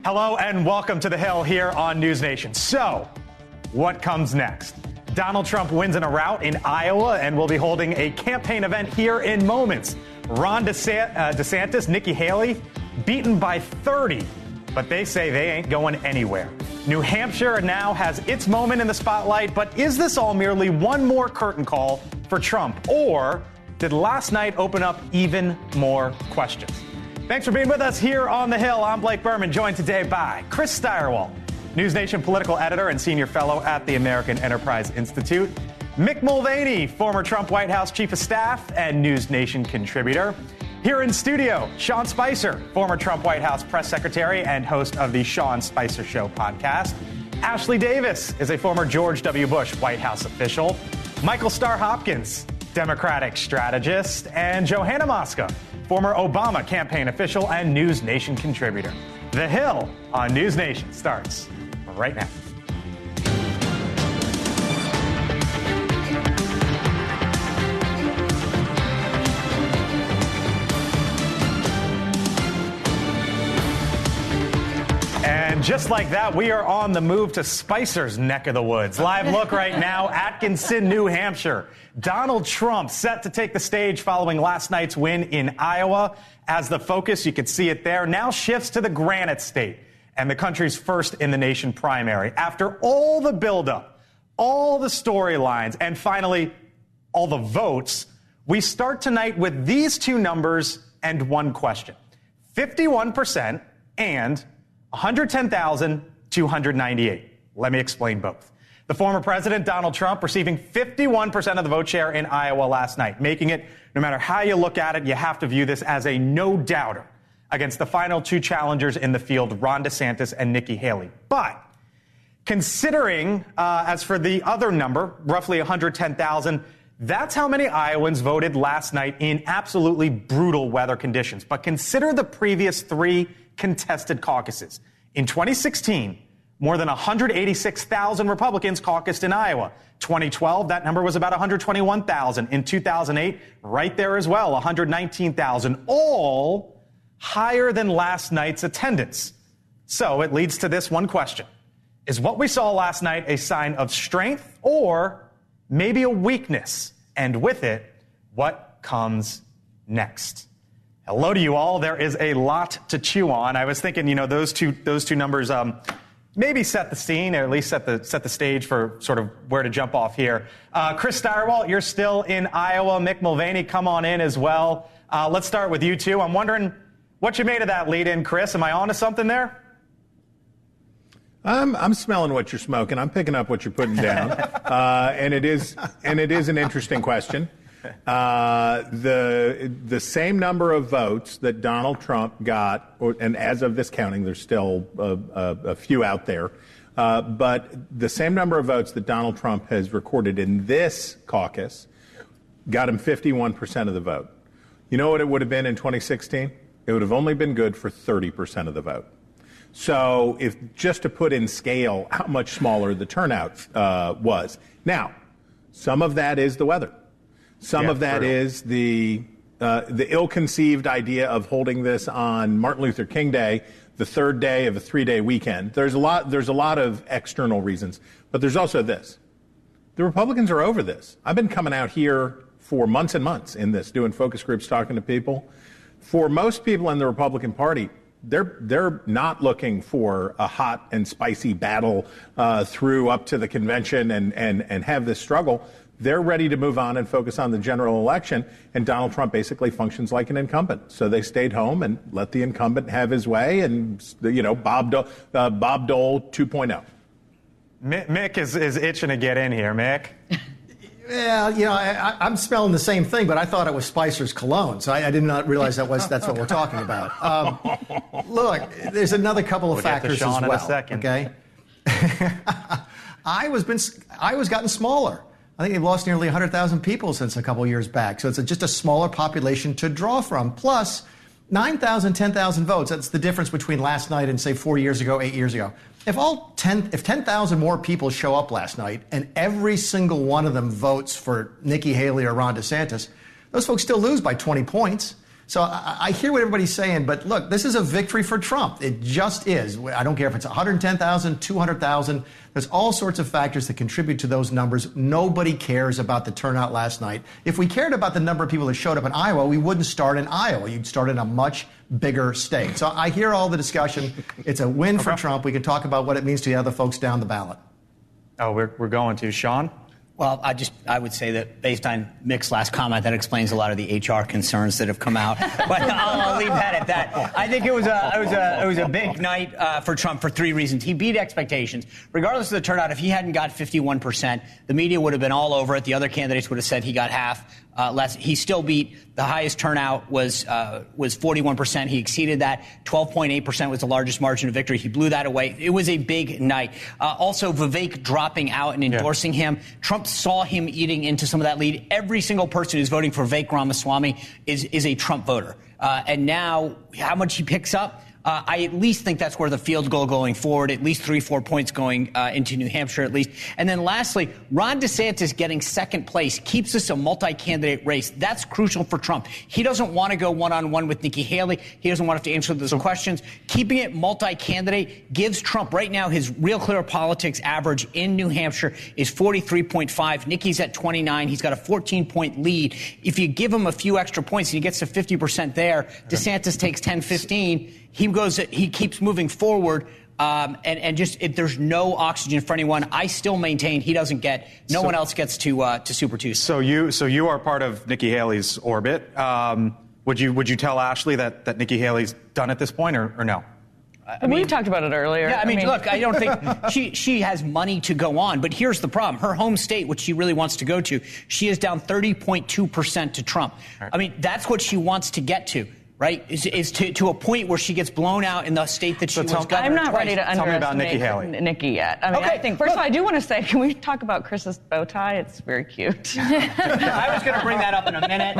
Hello and welcome to The Hill here on News Nation. So, what comes next? Donald Trump wins in a rout in Iowa and will be holding a campaign event here in moments. Ron DeSantis, Nikki Haley, beaten by 30, but they say they ain't going anywhere. New Hampshire now has its moment in the spotlight, but is this all merely one more curtain call for Trump? Or did last night open up even more questions? Thanks for being with us here on The Hill. I'm Blake Berman, joined today by Chris Stirewalt, News Nation political editor and senior fellow at the American Enterprise Institute, Mick Mulvaney, former Trump White House chief of staff and News Nation contributor. Here in studio, Sean Spicer, former Trump White House press secretary and host of the Sean Spicer Show podcast. Ashley Davis is a former George W. Bush White House official. Michael Starr Hopkins, Democratic strategist, and Johanna Mosca, former Obama campaign official and News Nation contributor. The Hill on News Nation starts right now. And just like that, we are on the move to Spicer's neck of the woods. Live look right now, Atkinson, New Hampshire. Donald Trump set to take the stage following last night's win in Iowa. As the focus, you can see it there, now shifts to the Granite State and the country's first in the nation primary. After all the buildup, all the storylines, and finally, all the votes, we start tonight with these two numbers and one question. 51% and 110,298. Let me explain both. The former president, Donald Trump, receiving 51% of the vote share in Iowa last night, making it, no matter how you look at it, you have to view this as a no-doubter against the final two challengers in the field, Ron DeSantis and Nikki Haley. But considering, as for the other number, roughly 110,000, that's how many Iowans voted last night in absolutely brutal weather conditions. But consider the previous three contested caucuses. In 2016, more than 186,000 Republicans caucused in Iowa. 2012, that number was about 121,000. In 2008, right there as well, 119,000, all higher than last night's attendance. So it leads to this one question. Is what we saw last night a sign of strength or maybe a weakness? And with it, what comes next? Hello to you all. There is a lot to chew on. I was thinking, those two numbers maybe set the scene, or at least set the stage for sort of where to jump off here. Chris Stirewalt, you're still in Iowa. Mick Mulvaney, come on in as well. Let's start with you two. I'm wondering what you made of that lead-in, Chris. Am I onto something there? I'm smelling what you're smoking. I'm picking up what you're putting down, and it is an interesting question. The same number of votes that Donald Trump got, and as of this counting, there's still a few out there, but the same number of votes that Donald Trump has recorded in this caucus got him 51% of the vote. You know what it would have been in 2016? It would have only been good for 30% of the vote. So if just to put in scale how much smaller the turnout was. Now, some of that is the weather. Some of that is the ill-conceived idea of holding this on Martin Luther King Day, the third day of a three-day weekend. There's a lot of external reasons, but there's also this. The Republicans are over this. I've been coming out here for months and months in this, doing focus groups, talking to people. For most people in the Republican Party, they're not looking for a hot and spicy battle through up to the convention and have this struggle. They're ready to move on and focus on the general election, and Donald Trump basically functions like an incumbent. So they stayed home and let the incumbent have his way, and Bob Dole 2.0. Mick is itching to get in here. Mick. Yeah, I'm smelling the same thing, but I thought it was Spicer's cologne, so I did not realize that's what we're talking about. Look, there's another couple of factors as well. In a second. Okay, Iowa's gotten smaller. I think they've lost nearly 100,000 people since a couple years back, so it's just a smaller population to draw from. Plus, 9,000, 10,000 votes. That's the difference between last night and, say, 4 years ago, 8 years ago. If 10,000 more people show up last night and every single one of them votes for Nikki Haley or Ron DeSantis, those folks still lose by 20 points. So I hear what everybody's saying, but look, this is a victory for Trump. It just is. I don't care if it's 110,000, 200,000. There's all sorts of factors that contribute to those numbers. Nobody cares about the turnout last night. If we cared about the number of people that showed up in Iowa, we wouldn't start in Iowa. You'd start in a much bigger state. So I hear all the discussion. It's a win for Trump. We can talk about what it means to the other folks down the ballot. Oh, we're going to. Sean? Well, I would say that based on Mick's last comment, that explains a lot of the HR concerns that have come out. But I'll leave that at that. I think it was a big night for Trump for three reasons. He beat expectations. Regardless of the turnout, if he hadn't got 51%, the media would have been all over it. The other candidates would have said he got half. Less. He still beat. The highest turnout was 41%. He exceeded that. 12.8% was the largest margin of victory. He blew that away. It was a big night. Also, Vivek dropping out and endorsing him. Trump saw him eating into some of that lead. Every single person who's voting for Vivek Ramaswamy is a Trump voter. And now, how much he picks up? I at least think that's where the field goal going forward, at least 3-4 points going into New Hampshire at least. And then lastly, Ron DeSantis getting second place keeps us a multi-candidate race. That's crucial for Trump. He doesn't want to go one-on-one with Nikki Haley. He doesn't want to have to answer those questions. Keeping it multi-candidate gives Trump right now his Real Clear Politics average in New Hampshire is 43.5. Nikki's at 29. He's got a 14-point lead. If you give him a few extra points and he gets to 50% there, DeSantis takes 10-15. He keeps moving forward, and there's no oxygen for anyone. I still maintain he doesn't get. No one else gets to Super Tuesday. So you are part of Nikki Haley's orbit. Would you tell Ashley that Nikki Haley's done at this point, or no? We talked about it earlier. Yeah, I mean, look, I don't think she has money to go on, but here's the problem. Her home state, which she really wants to go to, she is down 30.2% to Trump. Right. I mean, that's what she wants to get to. Right, is to a point where she gets blown out in the state that she was governor. I'm not twice. ready to underestimate Nikki yet. I mean, I think first of all, I do want to say, can we talk about Chris's bow tie? It's very cute. I was going to bring that up in a minute.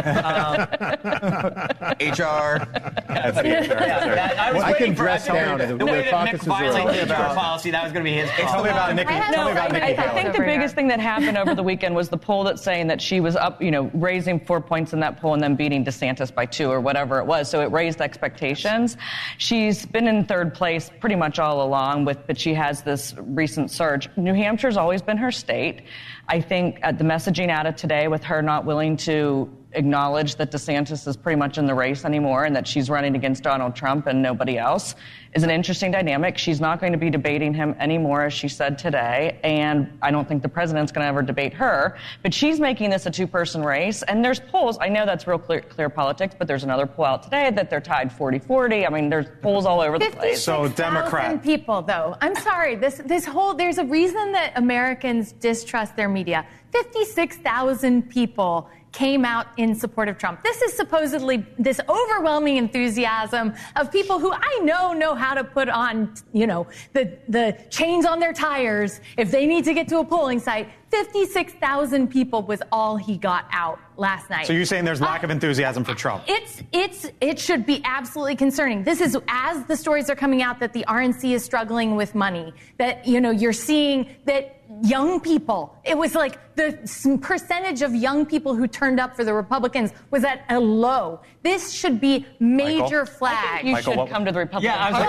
HR. I can dress down. The way that Mick violated HR policy, that was going to be his call. Tell me about Nikki. I think the biggest thing that happened over the weekend was the poll that's saying that she was up, raising 4 points in that poll and then beating DeSantis by 2 or whatever it was. So it raised expectations. She's been in third place pretty much all along, but she has this recent surge. New Hampshire's always been her state. I think the messaging out of today with her not willing to acknowledge that DeSantis is pretty much in the race anymore and that she's running against Donald Trump and nobody else is an interesting dynamic. She's not going to be debating him anymore, as she said today, and I don't think the president's going to ever debate her. But she's making this a two-person race, and there's polls. I know that's real clear politics, but there's another poll out today that they're tied 40-40. I mean, there's polls all over the place. So Democrat people, though. I'm sorry. This whole there's a reason that Americans distrust their media. 56,000 people came out in support of Trump. This is supposedly this overwhelming enthusiasm of people who I know how to put on, the chains on their tires if they need to get to a polling site. 56,000 people was all he got out last night. So you're saying there's lack of enthusiasm for Trump? It should be absolutely concerning. This is as the stories are coming out that the RNC is struggling with money, that, you're seeing that young people, it was like the percentage of young people who turned up for the Republicans was at a low. This should be major flag. You should come to the Republican Party. Yeah, I was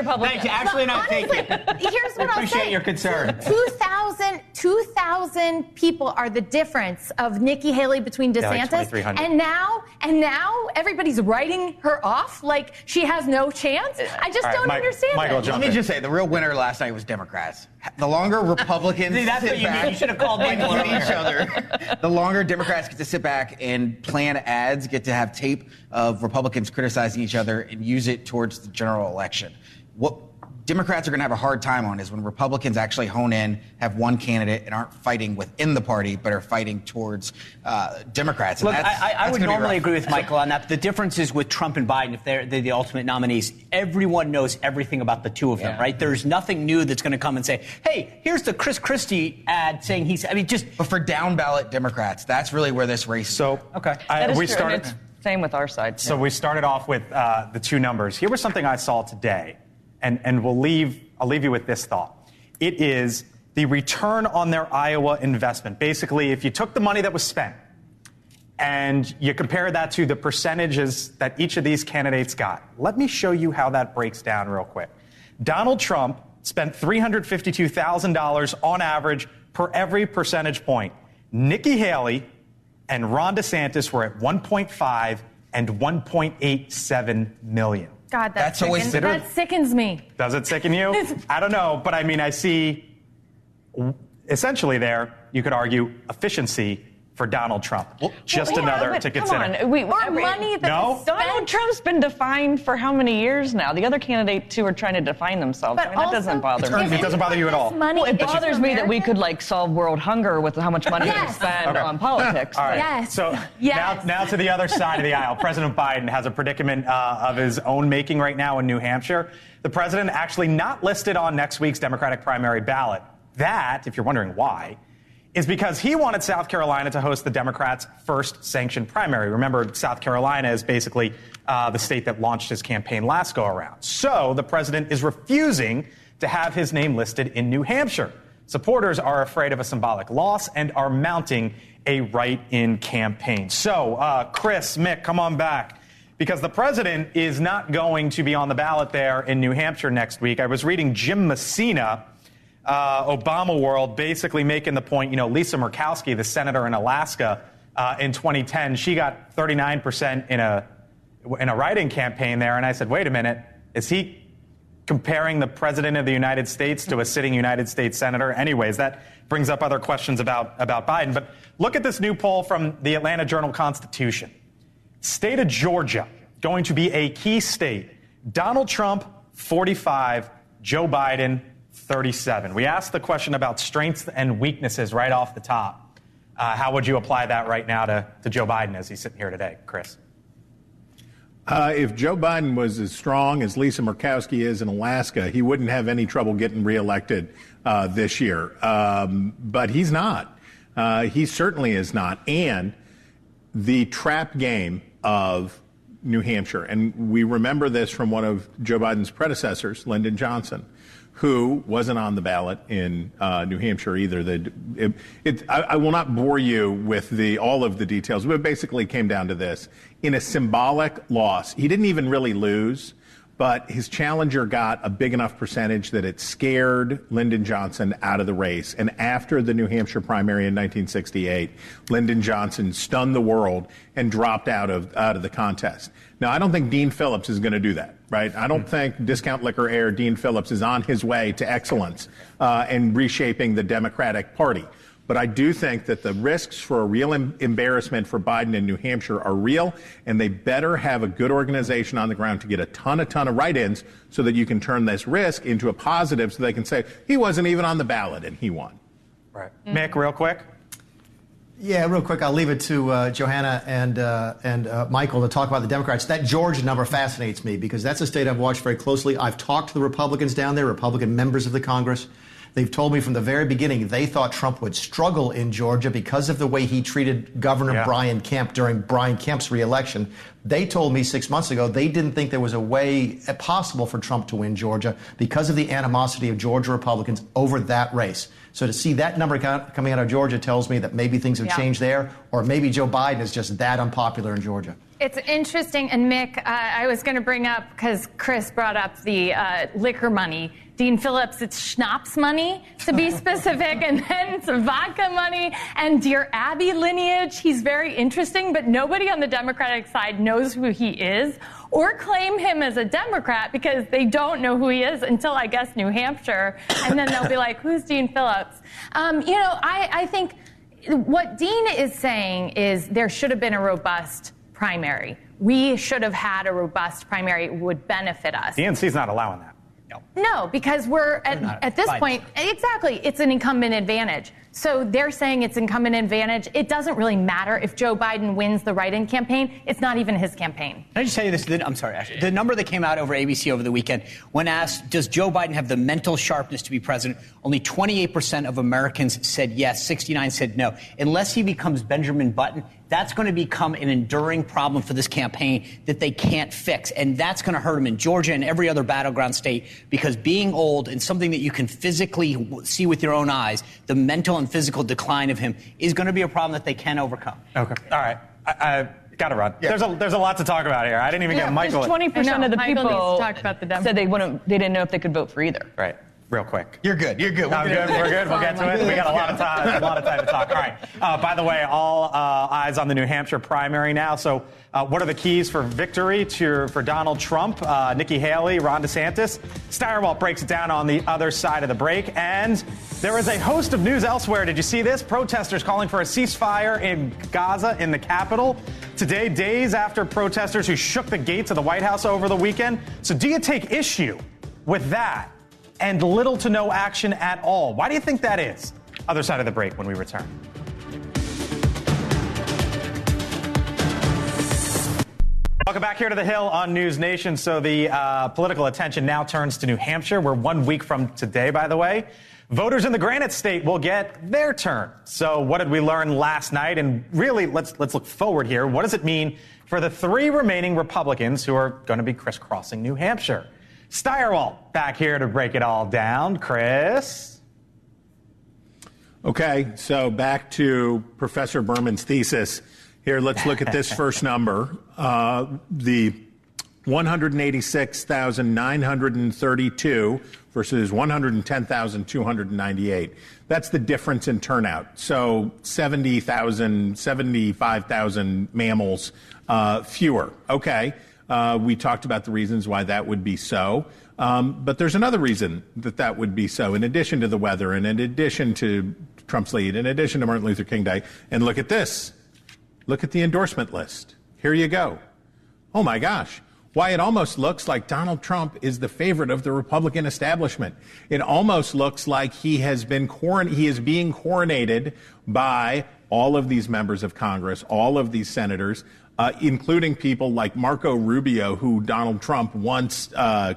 like, thank you. Ashley and I take it. Here's what I'll say. Appreciate your concern. 2,000 people are the difference of Nikki Haley between DeSantis and now everybody's writing her off like she has no chance. I just don't understand it. Let me just say, the real winner last night was Democrats. The longer Republicans that's what you back, mean. You should have called me each other, the longer Democrats get to sit back and plan ads, get to have tape of Republicans criticizing each other and use it towards the general election. What Democrats are going to have a hard time on is when Republicans actually hone in, have one candidate, and aren't fighting within the party, but are fighting towards Democrats. And look, I would normally agree with Michael on that. But the difference is with Trump and Biden, if they're the ultimate nominees, everyone knows everything about the two of them, right? There's nothing new that's going to come and say, hey, here's the Chris Christie ad saying But for down ballot Democrats, that's really where this race. So, okay. We started. Same with our side. So we started off with the two numbers. Here was something I saw today. And I'll leave you with this thought. It is the return on their Iowa investment. Basically, if you took the money that was spent and you compare that to the percentages that each of these candidates got. Let me show you how that breaks down real quick. Donald Trump spent $352,000 on average per every percentage point. Nikki Haley and Ron DeSantis were at 1.5 and 1.87 million. God, that sickens me. Does it sicken you? I don't know, but I mean, I see essentially there, you could argue, efficiency for Donald Trump. Just another to consider. Donald Trump's been defined for how many years now? The other candidates too are trying to define themselves. But that doesn't bother me. It doesn't bother you at all. It bothers me that we could solve world hunger with how much money we spend on politics. All right. Yes. So now to the other side of the aisle. President Biden has a predicament of his own making right now in New Hampshire. The president actually not listed on next week's Democratic primary ballot. That, if you're wondering why, is because he wanted South Carolina to host the Democrats' first sanctioned primary. Remember, South Carolina is basically the state that launched his campaign last go-around. So the president is refusing to have his name listed in New Hampshire. Supporters are afraid of a symbolic loss and are mounting a write-in campaign. So, Chris, Mick, come on back. Because the president is not going to be on the ballot there in New Hampshire next week. I was reading Jim Messina, Obama world, basically making the point, Lisa Murkowski, the senator in Alaska, in 2010, she got 39% in a write-in campaign there. And I said, wait a minute, is he comparing the president of the United States to a sitting United States senator? Anyways, that brings up other questions about Biden. But look at this new poll from the Atlanta Journal-Constitution. State of Georgia, going to be a key state. Donald Trump, 45, Joe Biden, 37. We asked the question about strengths and weaknesses right off the top. How would you apply that right now to Joe Biden as he's sitting here today, Chris? If Joe Biden was as strong as Lisa Murkowski is in Alaska, he wouldn't have any trouble getting reelected this year. But he's not. He certainly is not. And the trap game of New Hampshire, and we remember this from one of Joe Biden's predecessors, Lyndon Johnson, who wasn't on the ballot in New Hampshire either. I will not bore you with all of the details, but it basically came down to this. In a symbolic loss, he didn't even really lose, but his challenger got a big enough percentage that it scared Lyndon Johnson out of the race. And after the New Hampshire primary in 1968, Lyndon Johnson stunned the world and dropped out of the contest. Now, I don't think Dean Phillips is going to do that, right? I don't think discount liquor heir Dean Phillips is on his way to excellence and reshaping the Democratic Party. But I do think that the risks for a real embarrassment for Biden in New Hampshire are real, and they better have a good organization on the ground to get a ton of write-ins so that you can turn this risk into a positive so they can say, he wasn't even on the ballot and he won. Right. Mick, real quick. Yeah, real quick. I'll leave it to Johanna and Michael to talk about the Democrats. That Georgia number fascinates me because that's a state I've watched very closely. I've talked to the Republicans down there, Republican members of the Congress. They've told me from the very beginning they thought Trump would struggle in Georgia because of the way he treated Governor Brian Kemp during Brian Kemp's reelection. They told me 6 months ago they didn't think there was a way possible for Trump to win Georgia because of the animosity of Georgia Republicans over that race. So to see that number coming out of Georgia tells me that maybe things have changed there, or maybe Joe Biden is just that unpopular in Georgia. It's interesting. And Mick, I was going to bring up, because Chris brought up the liquor money. Dean Phillips, it's schnapps money, to be specific, and then some vodka money, and Dear Abby lineage. He's very interesting, but nobody on the Democratic side knows who he is or claim him as a Democrat because they don't know who he is until, I guess, New Hampshire, and then they'll be like, who's Dean Phillips? I think what Dean is saying is there should have been a robust primary. We should have had a robust primary. It would benefit us. The DNC's not allowing that. No, because we're at this point, exactly, it's an incumbent advantage. So they're saying it's incumbent advantage. It doesn't really matter if Joe Biden wins the write-in campaign. It's not even his campaign. Can I just tell you this? I'm sorry, Ashley. The number that came out over ABC over the weekend, when asked, does Joe Biden have the mental sharpness to be president, only 28% of Americans said yes, 69 said no. Unless he becomes Benjamin Button, that's going to become an enduring problem for this campaign that they can't fix. And that's going to hurt him in Georgia and every other battleground state, because being old and something that you can physically see with your own eyes, the mental and physical decline of him is going to be a problem that they can overcome. Okay. All right. I gotta run. Yeah. There's a lot to talk about here. I didn't even get Michael. 20% of the Michael people needs to talk about the said they didn't know if they could vote for either. Right. Real quick. You're good. I'm good. We're good. We'll get to it. We got a lot of time to talk. All right. By the way, all eyes on the New Hampshire primary now. So what are the keys for victory for Donald Trump, Nikki Haley, Ron DeSantis? Steyerwalt breaks it down on the other side of the break. And there is a host of news elsewhere. Did you see this? Protesters calling for a ceasefire in Gaza in the capital. Today, days after protesters who shook the gates of the White House over the weekend. So do you take issue with that? And little to no action at all. Why do you think that is? Other side of the break when we return. Welcome back here to The Hill on News Nation. So the political attention now turns to New Hampshire. We're 1 week from today, by the way. Voters in the Granite State will get their turn. So what did we learn last night? And really, let's look forward here. What does it mean for the 3 remaining Republicans who are going to be crisscrossing New Hampshire? Steyerwalt back here to break it all down. Chris? Okay, so back to Professor Berman's thesis. Here, let's look at this first number. The 186,932 versus 110,298. That's the difference in turnout. So 70,000, 75,000 mammals fewer. Okay. We talked about the reasons why that would be so. But there's another reason that would be so, in addition to the weather, and in addition to Trump's lead, in addition to Martin Luther King Day. And look at this. Look at the endorsement list. Here you go. Oh, my gosh. Why, it almost looks like Donald Trump is the favorite of the Republican establishment. It almost looks like he is being coronated by all of these members of Congress, all of these senators, including people like Marco Rubio, who Donald Trump once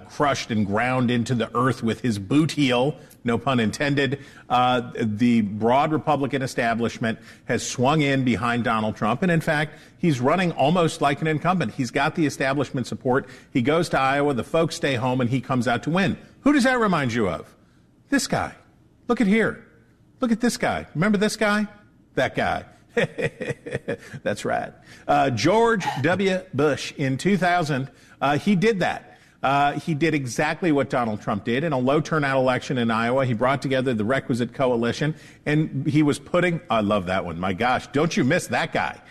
crushed and ground into the earth with his boot heel, no pun intended. The broad Republican establishment has swung in behind Donald Trump, and in fact, he's running almost like an incumbent. He's got the establishment support. He goes to Iowa, the folks stay home, and he comes out to win. Who does that remind you of? This guy. Look at here. Look at this guy. Remember this guy? That guy. That's right. George W. Bush in 2000, he did that. He did exactly what Donald Trump did in a low turnout election in Iowa. He brought together the requisite coalition, and he was I love that one. My gosh, don't you miss that guy.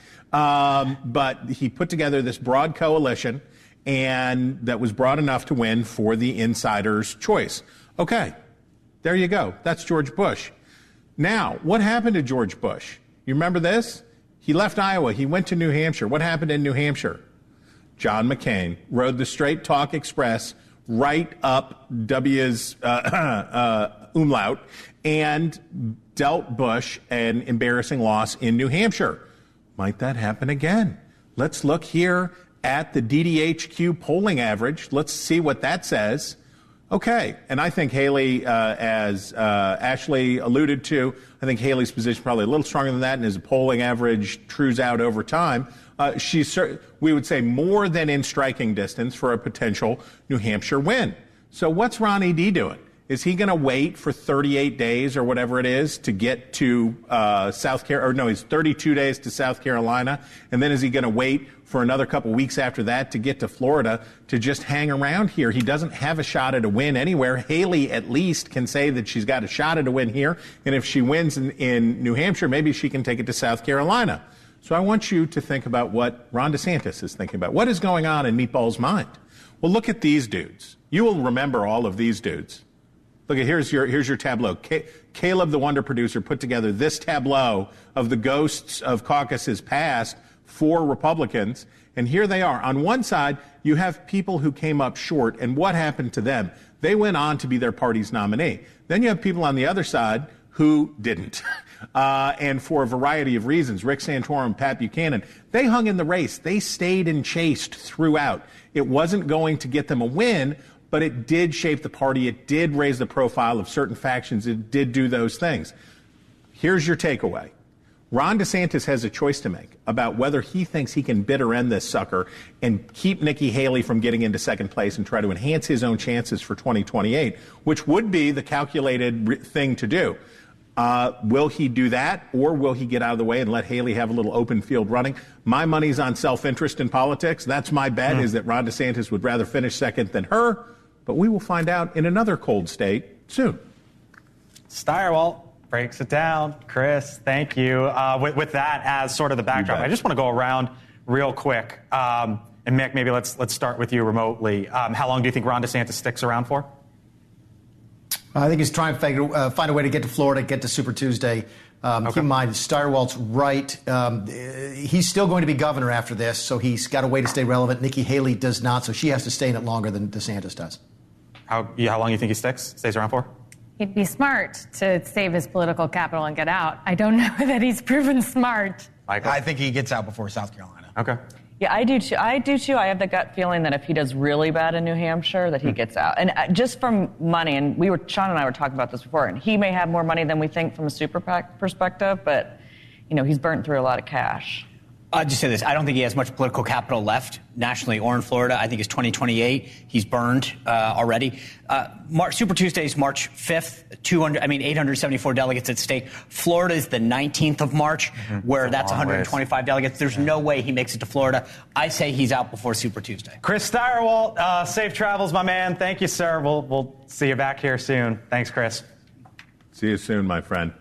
But he put together this broad coalition, and that was broad enough to win for the insider's choice. Okay, there you go. That's George Bush. Now, what happened to George Bush? You remember this? He left Iowa. He went to New Hampshire. What happened in New Hampshire? John McCain rode the Straight Talk Express right up W's umlaut and dealt Bush an embarrassing loss in New Hampshire. Might that happen again? Let's look here at the DDHQ polling average. Let's see what that says. Okay, and I think Haley, as Ashley alluded to, I think Haley's position is probably a little stronger than that, and as a polling average trues out over time, we would say more than in striking distance for a potential New Hampshire win. So what's Ronnie D doing? Is he going to wait for 38 days or whatever it is to get to South Carolina? Or no, he's 32 days to South Carolina. And then is he going to wait for another couple weeks after that to get to Florida to just hang around here? He doesn't have a shot at a win anywhere. Haley at least can say that she's got a shot at a win here. And if she wins in New Hampshire, maybe she can take it to South Carolina. So I want you to think about what Ron DeSantis is thinking about. What is going on in Meatball's mind? Well, look at these dudes. You will remember all of these dudes. Look at here's your tableau. Caleb, the Wonder Producer, put together this tableau of the ghosts of caucuses past for Republicans, and here they are. On one side, you have people who came up short, and what happened to them? They went on to be their party's nominee. Then you have people on the other side who didn't, and for a variety of reasons. Rick Santorum, Pat Buchanan, they hung in the race. They stayed and chased throughout. It wasn't going to get them a win, but it did shape the party. It did raise the profile of certain factions. It did do those things. Here's your takeaway. Ron DeSantis has a choice to make about whether he thinks he can bitter end this sucker and keep Nikki Haley from getting into second place and try to enhance his own chances for 2028, which would be the calculated thing to do. Will he do that, or will he get out of the way and let Haley have a little open field running? My money's on self-interest in politics. That's my bet, is that Ron DeSantis would rather finish second than her. But we will find out in another cold state soon. Steyerwalt breaks it down. Chris, thank you. With that as sort of the backdrop, I just want to go around real quick. And Mick, maybe let's start with you remotely. How long do you think Ron DeSantis sticks around for? I think he's trying to find a way to get to Florida, get to Super Tuesday. Keep in mind, Steyerwalt's right. He's still going to be governor after this, so he's got a way to stay relevant. Nikki Haley does not, so she has to stay in it longer than DeSantis does. How long do you think he stays around for? He'd be smart to save his political capital and get out. I don't know that he's proven smart. Michael? I think he gets out before South Carolina. Okay. Yeah, I do too. I have the gut feeling that if he does really bad in New Hampshire, that he gets out. And just from money, and Sean and I were talking about this before, and he may have more money than we think from a super PAC perspective, but, he's burnt through a lot of cash. I'll just say this. I don't think he has much political capital left nationally or in Florida. I think it's 2028. He's burned already. Super Tuesday is March 5th. 874 delegates at stake. Florida is the 19th of March, where that's 125 delegates. There's no way he makes it to Florida. I say he's out before Super Tuesday. Chris Steyerwalt, safe travels, my man. Thank you, sir. We'll see you back here soon. Thanks, Chris. See you soon, my friend.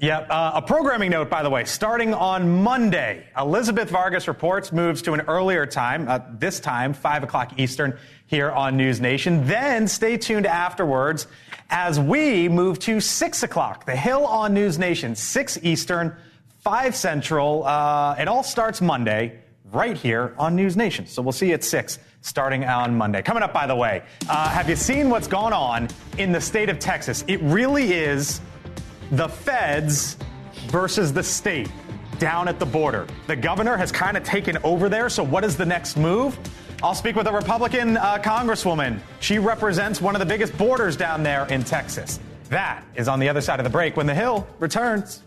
Yep. A programming note, by the way, starting on Monday, Elizabeth Vargas Reports moves to an earlier time, this time, 5 o'clock Eastern, here on News Nation. Then stay tuned afterwards as we move to 6 o'clock. The Hill on News Nation, 6 Eastern, 5 Central. It all starts Monday right here on News Nation. So we'll see you at 6 starting on Monday. Coming up, by the way, have you seen what's gone on in the state of Texas? It really is the feds versus the state down at the border. The governor has kind of taken over there, so what is the next move? I'll speak with a Republican congresswoman. She represents one of the biggest borders down there in Texas. That is on the other side of the break when The Hill returns.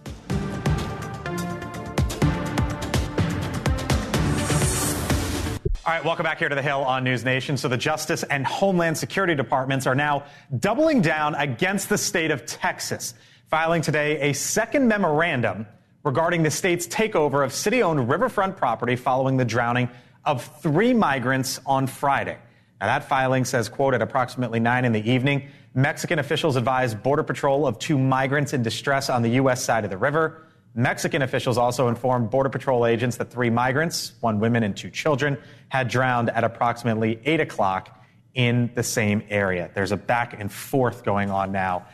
All right, welcome back here to The Hill on News Nation. So the Justice and Homeland Security Departments are now doubling down against the state of Texas, filing today a second memorandum regarding the state's takeover of city-owned riverfront property following the drowning of 3 migrants on Friday. Now, that filing says, quote, at approximately 9 in the evening, Mexican officials advised Border Patrol of 2 migrants in distress on the U.S. side of the river. Mexican officials also informed Border Patrol agents that 3 migrants, 1 woman and 2 children, had drowned at approximately 8 o'clock in the same area. There's a back and forth going on now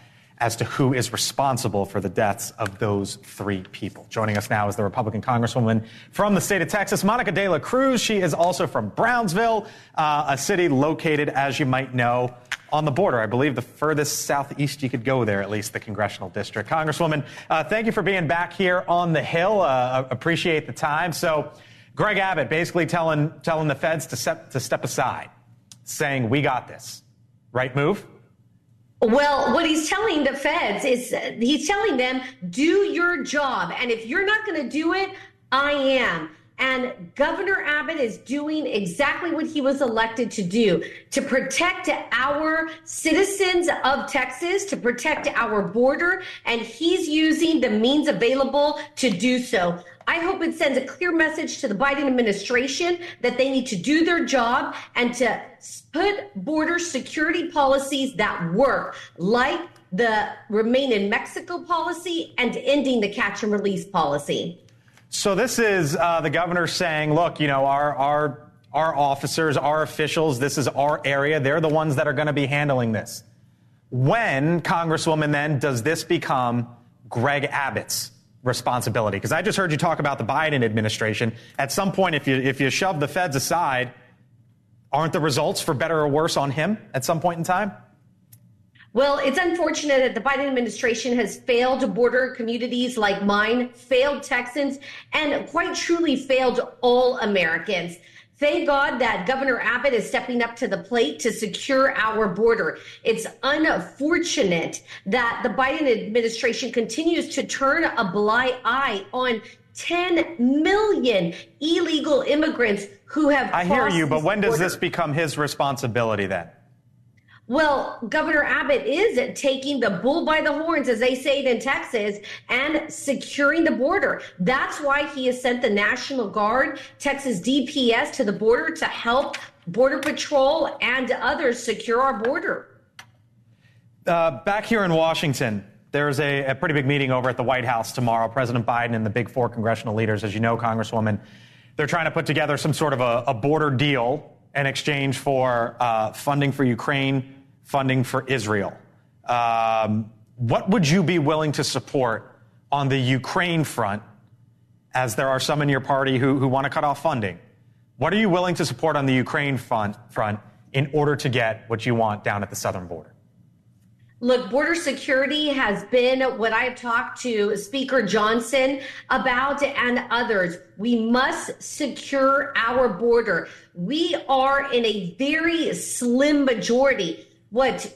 as to who is responsible for the deaths of those 3 people. Joining us now is the Republican Congresswoman from the state of Texas, Monica De La Cruz. She is also from Brownsville, a city located, as you might know, on the border. I believe the furthest southeast you could go there, at least the congressional district. Congresswoman, thank you for being back here on the Hill. Appreciate the time. So Greg Abbott basically telling the feds to step aside, saying, we got this. Right move? Well, what he's telling the feds is he's telling them, do your job. And if you're not going to do it, I am. And Governor Abbott is doing exactly what he was elected to do, to protect our citizens of Texas, to protect our border. And he's using the means available to do so. I hope it sends a clear message to the Biden administration that they need to do their job and to put border security policies that work, like the Remain in Mexico policy and ending the catch and release policy. So this is the governor saying, look, our officers, our officials, this is our area. They're the ones that are going to be handling this. When, Congresswoman, then, does this become Greg Abbott's responsibility? Because I just heard you talk about the Biden administration. At some point, if you shove the feds aside, aren't the results for better or worse on him at some point in time? Well, it's unfortunate that the Biden administration has failed border communities like mine, failed Texans, and quite truly failed all Americans. Thank God that Governor Abbott is stepping up to the plate to secure our border. It's unfortunate that the Biden administration continues to turn a blind eye on 10 million illegal immigrants who have crossed. I hear you, but when does this become his responsibility then? Well, Governor Abbott is taking the bull by the horns, as they say it in Texas, and securing the border. That's why he has sent the National Guard, Texas DPS to the border to help Border Patrol and others secure our border. Back here in Washington, there's a pretty big meeting over at the White House tomorrow. President Biden and the big four congressional leaders, as you know, Congresswoman, they're trying to put together some sort of a border deal in exchange for funding for Ukraine, funding for Israel. What would you be willing to support on the Ukraine front, as there are some in your party who want to cut off funding? What are you willing to support on the Ukraine front in order to get what you want down at the southern border? Look, border security has been what I've talked to Speaker Johnson about and others. We must secure our border. We are in a very slim majority.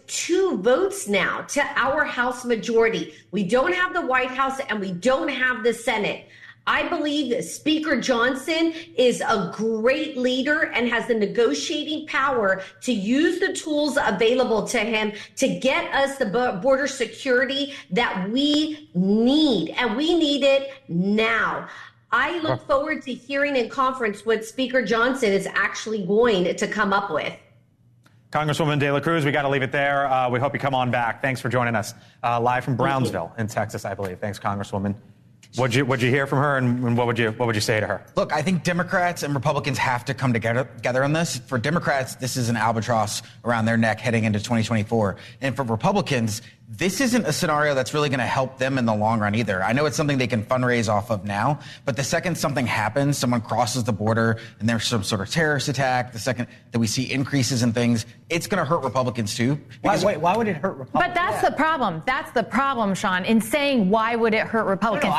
2 votes now to our House majority. We don't have the White House and we don't have the Senate. I believe that Speaker Johnson is a great leader and has the negotiating power to use the tools available to him to get us the border security that we need. And we need it now. I look forward to hearing in conference what Speaker Johnson is actually going to come up with. Congresswoman De La Cruz, we got to leave it there. We hope you come on back. Thanks for joining us live from Brownsville in Texas, I believe. Thanks, Congresswoman. What'd you hear from her, and what would you say to her? Look, I think Democrats and Republicans have to come together on this. For Democrats, this is an albatross around their neck heading into 2024. And for Republicans, this isn't a scenario that's really going to help them in the long run either. I know it's something they can fundraise off of now, but the second something happens, someone crosses the border and there's some sort of terrorist attack, the second that we see increases in things, it's going to hurt Republicans too. Why would it hurt Republicans? But that's the problem. That's the problem, Sean, in saying why would it hurt Republicans.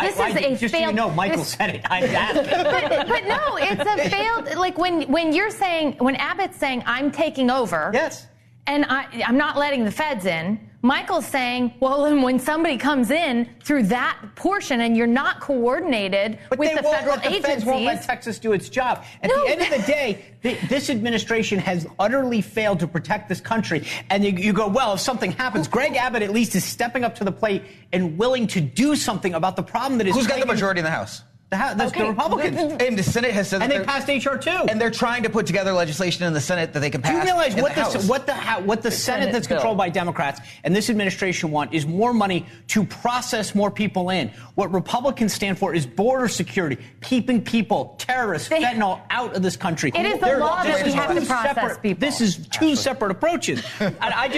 Just so you know, Michael said it. I'm asking. but no, it's a failed, like when you're saying, when Abbott's saying, I'm taking over. Yes. And I'm not letting the feds in. Michael's saying, well, and when somebody comes in through that portion and you're not coordinated with the federal agencies. The feds won't let Texas do its job. At the end of the day, this administration has utterly failed to protect this country. And you go, well, if something happens, Greg Abbott at least is stepping up to the plate and willing to do something about the problem that is. Who's got the majority in the House? The Republicans. And the Senate has said and they passed H.R. 2. And they're trying to put together legislation in the Senate that they can pass. Do you realize what the Senate that's controlled by Democrats and this administration want is more money to process more people in? What Republicans stand for is border security, keeping people, terrorists, fentanyl out of this country. It is the law that we have to process people. This is two separate approaches. I'm all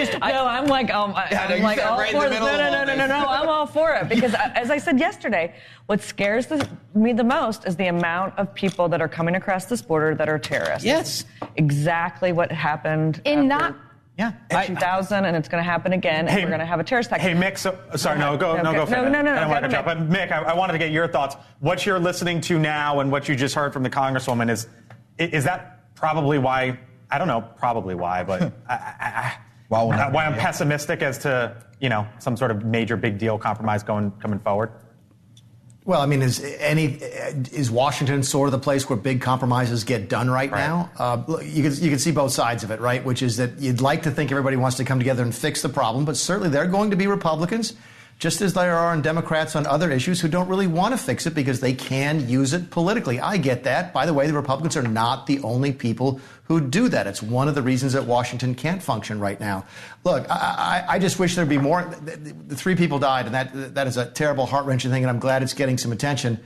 for this. No, I'm all for it because, as I said yesterday, what scares me the most is the amount of people that are coming across this border that are terrorists. Yes. Exactly what happened in 2000, and it's going to happen again, and we're going to have a terrorist attack. Hey, Mick, go for it. No, I don't want to jump. But Mick, I wanted to get your thoughts. What you're listening to now and what you just heard from the Congresswoman, is that probably why, I don't know probably why, but why I'm pessimistic as to, some sort of major big deal compromise coming forward? Well, I mean, is Washington sort of the place where big compromises get done right now? You can see both sides of it, right? Which is that you'd like to think everybody wants to come together and fix the problem, but certainly there are going to be Republicans, just as there are Democrats on other issues, who don't really want to fix it because they can use it politically. I get that. By the way, the Republicans are not the only people who do that. It's one of the reasons that Washington can't function right now. Look, I just wish there'd be more. The 3 people died, and that is a terrible, heart-wrenching thing, and I'm glad it's getting some attention.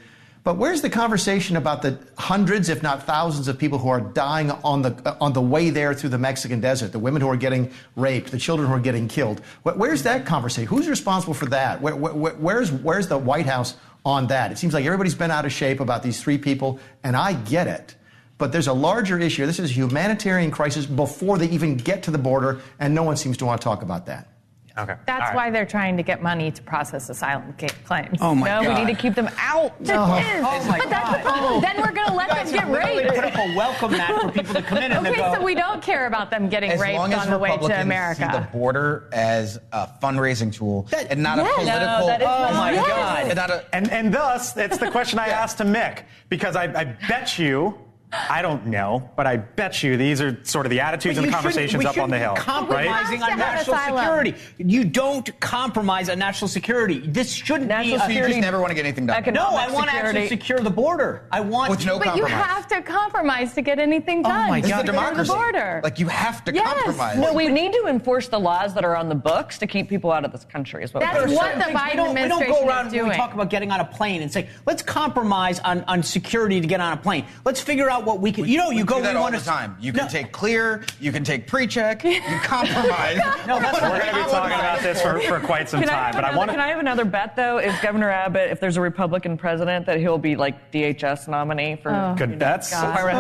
But where's the conversation about the hundreds, if not thousands, of people who are dying on the way there through the Mexican desert, the women who are getting raped, the children who are getting killed? Where's that conversation? Who's responsible for that? Where's the White House on that? It seems like everybody's been out of shape about these 3 people, and I get it. But there's a larger issue. This is a humanitarian crisis before they even get to the border, and no one seems to want to talk about that. Okay. That's why they're trying to get money to process asylum claims. Oh, my God. No, we need to keep them out. No. But that's the problem. Then we're going to let them get raped. Put up a welcome mat for people to come in and okay, go. So we don't care about them getting raped on the way to America. See the border as a fundraising tool and not a political. No, that is oh my God! And thus, it's the question I asked to Mick, because I bet you I don't know, but I bet you these are sort of the attitudes and the conversations up on the Hill. Compromising on national security. You don't compromise on national security. This shouldn't be. So you just never want to get anything done. No, I want to actually secure the border. I want. With no compromise. But you have to compromise to get anything done. Oh my God, it's a democracy. The border. Like you have to compromise. No, we need to enforce the laws that are on the books to keep people out of this country. Is what That's what the Biden administration is doing. We don't go around when we talk about getting on a plane and say, let's compromise on security to get on a plane. Let's figure out what we can. You go. Do that all the time. You can take clear. You can take pre-check. You compromise. No, we're going to be talking about this for quite some time. But can I have another bet though? Is Governor Abbott, if there's a Republican president, that he'll be like DHS nominee for good bets? However,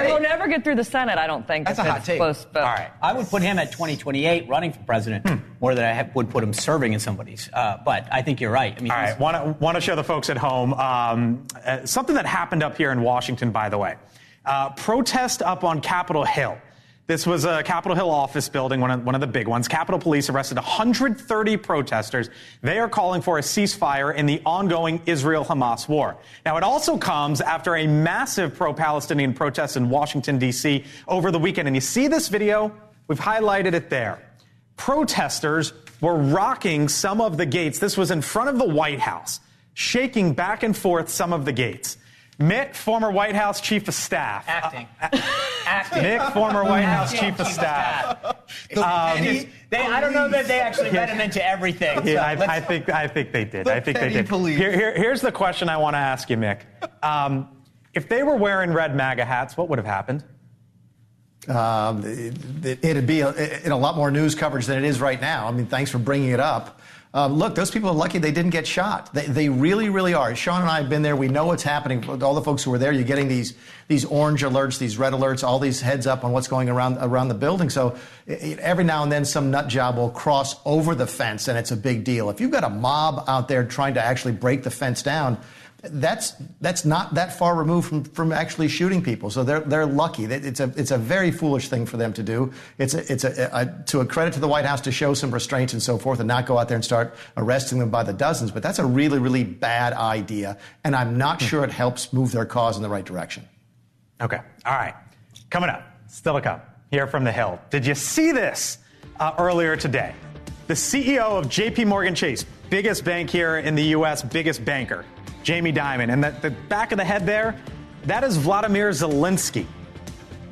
he'll never get through the Senate. I don't think. That's a hot take. Close, all right, I would put him at 2028 running for president more than I would put him serving in somebody's. But I think you're right. I mean, all right, want to show the folks at home something that happened up here in Washington, by the way. Protest up on Capitol Hill. This was a Capitol Hill office building, one of the big ones. Capitol Police arrested 130 protesters. They are calling for a ceasefire in the ongoing Israel-Hamas war. Now, it also comes after a massive pro-Palestinian protest in Washington, D.C. over the weekend. And you see this video? We've highlighted it there. Protesters were rocking some of the gates. This was in front of the White House, shaking back and forth some of the gates. Mick, former White House Chief of Staff. Acting. Mick, former White House Chief of Staff. I don't know that they actually read him into everything. Yeah, I think they did. Here's the question I want to ask you, Mick. If they were wearing red MAGA hats, what would have happened? It'd be in a lot more news coverage than it is right now. I mean, thanks for bringing it up. Look, those people are lucky they didn't get shot. They really, really are. Sean and I have been there. We know what's happening. All the folks who were there, you're getting these orange alerts, these red alerts, all these heads up on what's going around the building. So every now and then some nut job will cross over the fence, and it's a big deal. If you've got a mob out there trying to actually break the fence down, that's not that far removed from actually shooting people. So they're lucky. It's a very foolish thing for them to do. It's to a credit to the White House to show some restraint and so forth and not go out there and start arresting them by the dozens. But that's a really, really bad idea. And I'm not sure it helps move their cause in the right direction. Okay. All right. Coming up, still to come here from the Hill. Did you see this earlier today? The CEO of J.P. Morgan Chase, biggest bank here in the U.S., biggest banker, Jamie Dimon. And the back of the head there, that is Vladimir Zelensky.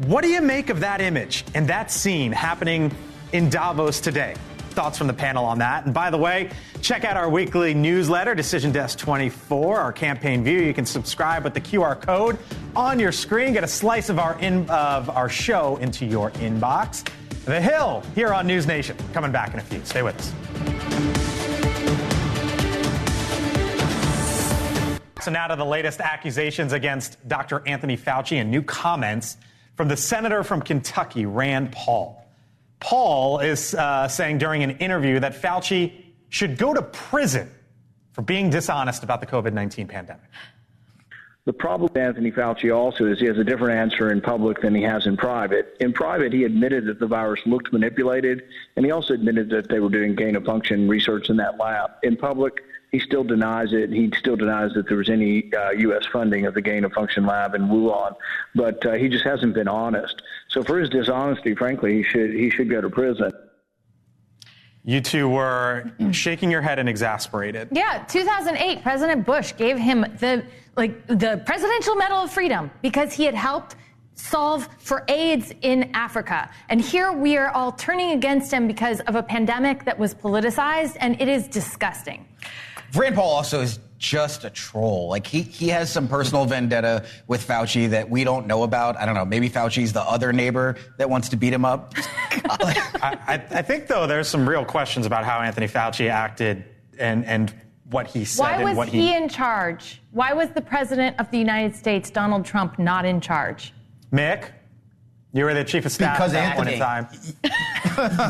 What do you make of that image and that scene happening in Davos today? Thoughts from the panel on that. And by the way, check out our weekly newsletter, Decision Desk 24, our campaign view. You can subscribe with the QR code on your screen. Get a slice of our show into your inbox. The Hill here on News Nation. Coming back in a few. Stay with us. So now to the latest accusations against Dr. Anthony Fauci and new comments from the senator from Kentucky, Rand Paul. Paul is saying during an interview that Fauci should go to prison for being dishonest about the COVID-19 pandemic. The problem with Anthony Fauci also is he has a different answer in public than he has in private. In private, he admitted that the virus looked manipulated, and he also admitted that they were doing gain-of-function research in that lab. In public, he still denies it. He still denies that there was any U.S. funding of the gain-of-function lab in Wuhan, but he just hasn't been honest. So for his dishonesty, frankly, he should go to prison. You two were shaking your head and exasperated. Yeah, 2008, President Bush gave him the Presidential Medal of Freedom because he had helped solve for AIDS in Africa. And here we are all turning against him because of a pandemic that was politicized, and it is disgusting. Rand Paul also is just a troll. Like he has some personal vendetta with Fauci that we don't know about. I don't know. Maybe Fauci's the other neighbor that wants to beat him up. I think, though, there's some real questions about how Anthony Fauci acted and what he said. Why was he in charge? Why was the president of the United States, Donald Trump, not in charge? Mick, you were the chief of staff at that point in time.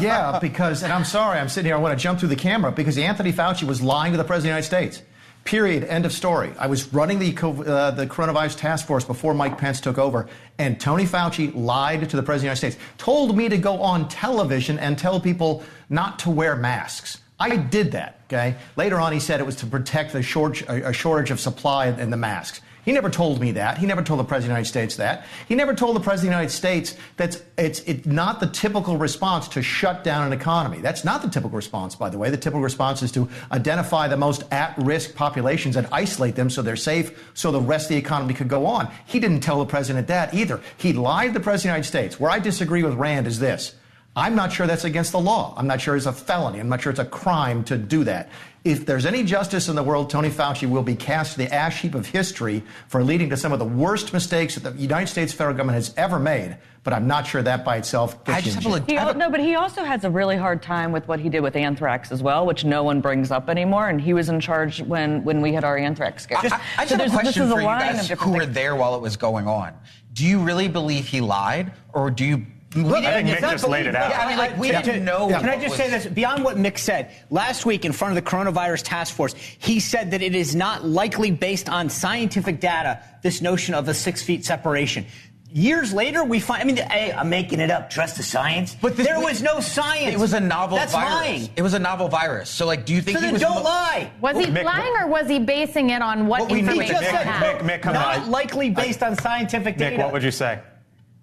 Yeah, because, and I'm sorry, I'm sitting here, I want to jump through the camera, because Anthony Fauci was lying to the President of the United States. Period. End of story. I was running the coronavirus task force before Mike Pence took over, and Tony Fauci lied to the President of the United States, told me to go on television and tell people not to wear masks. I did that, okay? Later on, he said it was to protect a shortage of supply in the masks. He never told me that. He never told the President of the United States that. He never told the President of the United States that it's not the typical response to shut down an economy. That's not the typical response, by the way. The typical response is to identify the most at-risk populations and isolate them so they're safe so the rest of the economy could go on. He didn't tell the President that either. He lied to the President of the United States. Where I disagree with Rand is this. I'm not sure that's against the law. I'm not sure it's a felony. I'm not sure it's a crime to do that. If there's any justice in the world, Tony Fauci will be cast to the ash heap of history for leading to some of the worst mistakes that the United States federal government has ever made. But I'm not sure that by itself gets you in jail. No, but he also has a really hard time with what he did with anthrax as well, which no one brings up anymore. And he was in charge when we had our anthrax scare. I just have a question for you guys who were there while it was going on. Do you really believe he lied, or do you... I think Mick just laid it out. Yeah, I mean, like, we didn't know. Can I just say this? Beyond what Mick said, last week in front of the coronavirus task force, he said that it is not likely based on scientific data, this notion of a 6 feet separation. Years later, we find, I mean, hey, I'm making it up, trust the science. But there was no science. It was a novel virus. That's lying. It was a novel virus. So, like, do you think so he was... don't lie. Was he lying or was he basing it on what information he just said? Mick, come not on. likely based on scientific data. Mick, what would you say?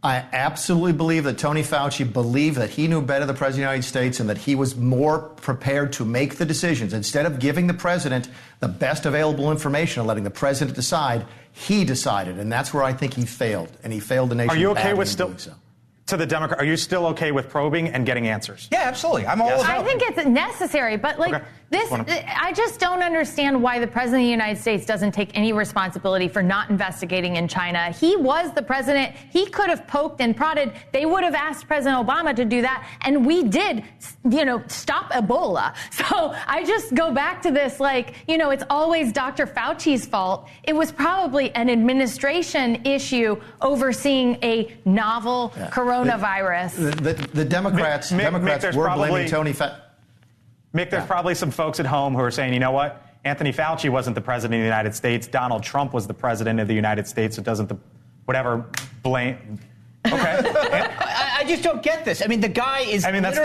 I absolutely believe that Tony Fauci believed that he knew better the President of the United States and that he was more prepared to make the decisions. Instead of giving the President the best available information and letting the President decide, he decided. And that's where I think he failed. And he failed the nation. Are you okay with doing so. To the Democrat, are you still okay with probing and getting answers? Yeah, absolutely. I'm all about I think it's necessary, but like this, I just don't understand why the President of the United States doesn't take any responsibility for not investigating in China. He was the president. He could have poked and prodded. They would have asked President Obama to do that, and we did, stop Ebola. So I just go back to this, it's always Dr. Fauci's fault. It was probably an administration issue overseeing a novel coronavirus. The Democrats were blaming Tony Fauci. Mick, there's probably some folks at home who are saying, you know what? Anthony Fauci wasn't the president of the United States. Donald Trump was the president of the United States. It doesn't blame. Okay. I just don't get this. I mean, the guy is. I mean, that's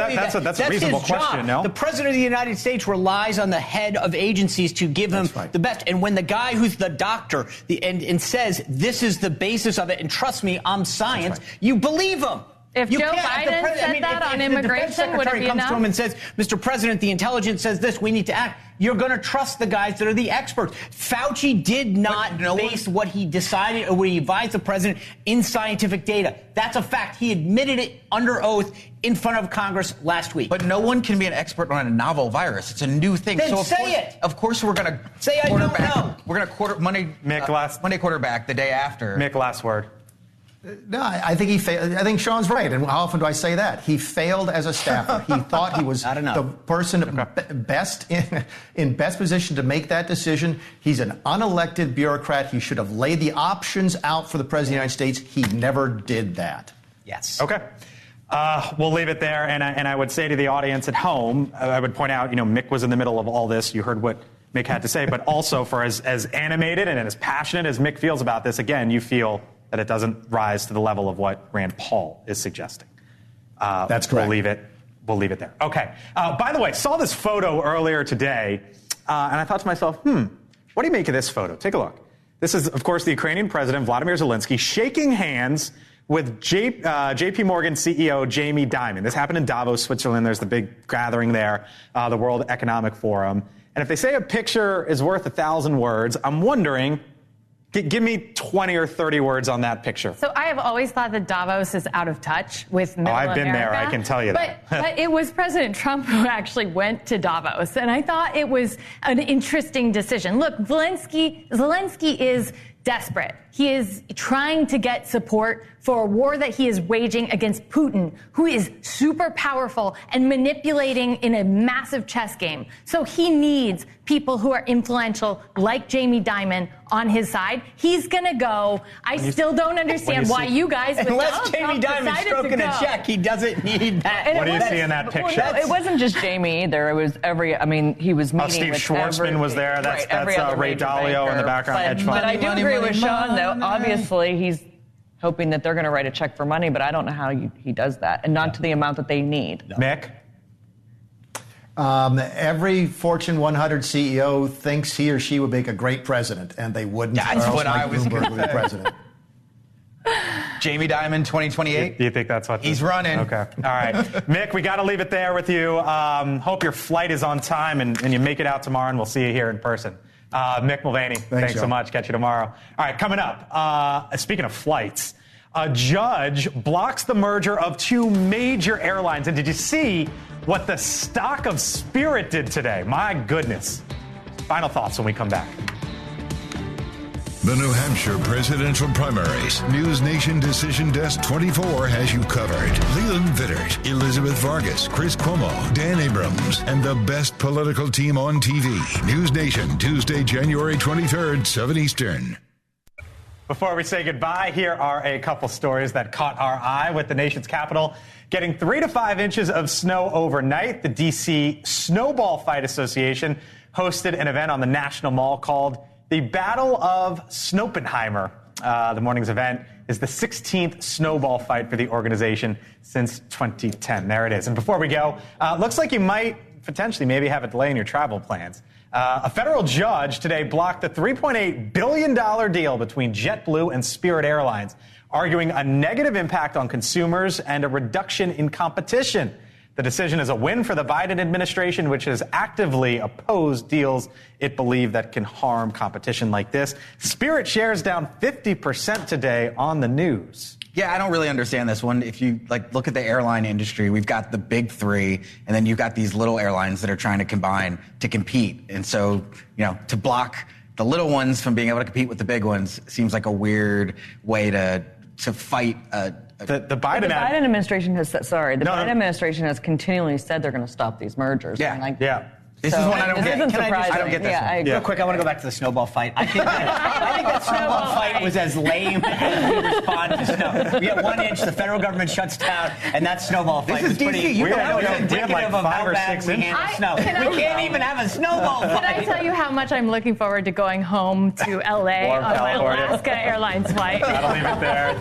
a reasonable question, no? The president of the United States relies on the head of agencies to give him the best. And when the guy who's the doctor and says this is the basis of it, and trust me, I'm science, you believe him. If Joe Biden said that on immigration, would it be enough? Comes to him and says, Mr. President, the intelligence says this, we need to act. You're going to trust the guys that are the experts. Fauci did not base what he decided or what he advised the president in scientific data. That's a fact. He admitted it under oath in front of Congress last week. But no one can be an expert on a novel virus. It's a new thing. Then so say it. Of course, we're going to say I don't know. We're going to Monday quarterback the day after. Mick, last word. No, I think he failed. I think Sean's right. And how often do I say that? He failed as a staffer. He thought he was the person best in best position to make that decision. He's an unelected bureaucrat. He should have laid the options out for the President of the United States. He never did that. Yes. Okay. We'll leave it there. And I would say to the audience at home, I would point out, Mick was in the middle of all this. You heard what Mick had to say. But also for as animated and as passionate as Mick feels about this, again, you feel that it doesn't rise to the level of what Rand Paul is suggesting. That's correct. We'll leave it there. Okay. By the way, saw this photo earlier today, and I thought to myself, what do you make of this photo? Take a look. This is, of course, the Ukrainian President Vladimir Zelensky shaking hands with J.P. Morgan CEO Jamie Dimon. This happened in Davos, Switzerland. There's the big gathering there, the World Economic Forum. And if they say a picture is worth 1,000 words, I'm wondering, give me 20 or 30 words on that picture. So I have always thought that Davos is out of touch with middle I've been America, there, I can tell you that. But it was President Trump who actually went to Davos, and I thought it was an interesting decision. Look, Zelensky is desperate. He is trying to get support for a war that he is waging against Putin, who is super powerful and manipulating in a massive chess game. So he needs people who are influential, like Jamie Dimon, on his side. He's going to go. I still don't understand why you guys, unless Jamie Dimon's stroking a check, he doesn't need that. What do you see in that picture? Well, no, it wasn't just Jamie either. It was he was meeting Steve with Schwarzman was there. That's Ray Dalio in the background, hedge fund. But I do agree with Sean, though. Obviously, he's hoping that they're going to write a check for money, but I don't know how he does that, and not to the amount that they need. Mick? Every Fortune 100 CEO thinks he or she would make a great president, and they wouldn't. That's what I was going to say. President. Jamie Dimon, 2028. Do you think that's what? He's running? Okay. All right. Mick, we got to leave it there with you. Hope your flight is on time and you make it out tomorrow, and we'll see you here in person. Mick Mulvaney, thanks so much. Catch you tomorrow. All right, coming up, speaking of flights, a judge blocks the merger of two major airlines. And did you see what the stock of Spirit did today? My goodness. Final thoughts when we come back. The New Hampshire presidential primaries. News Nation Decision Desk 24 has you covered. Leland Vittert, Elizabeth Vargas, Chris Cuomo, Dan Abrams, and the best political team on TV. News Nation, Tuesday, January 23rd, 7 Eastern. Before we say goodbye, here are a couple stories that caught our eye. With the nation's capital getting 3 to 5 inches of snow overnight, the D.C. Snowball Fight Association hosted an event on the National Mall called the Battle of Snoppenheimer. The morning's event is the 16th snowball fight for the organization since 2010. There it is. And before we go, looks like you might potentially maybe have a delay in your travel plans. A federal judge today blocked the $3.8 billion deal between JetBlue and Spirit Airlines, arguing a negative impact on consumers and a reduction in competition. The decision is a win for the Biden administration, which has actively opposed deals it believed that can harm competition like this. Spirit shares down 50% today on the news. Yeah, I don't really understand this one. If you look at the airline industry, we've got the big three, and then you've got these little airlines that are trying to combine to compete. And so, to block the little ones from being able to compete with the big ones seems like a weird way to fight the Biden administration has Biden administration has continually said they're going to stop these mergers. Yeah. This is one I don't get. I don't get this one. Real quick, I want to go back to the snowball fight. I think that snowball fight was as lame as we respond to snow. We get 1 inch, the federal government shuts down, and that snowball fight was pretty. That was indicative of how bad we handle snow. We can't even have a snowball fight. Can I tell you how much I'm looking forward to going home to L.A. on my Alaska Airlines flight? I'll leave it there.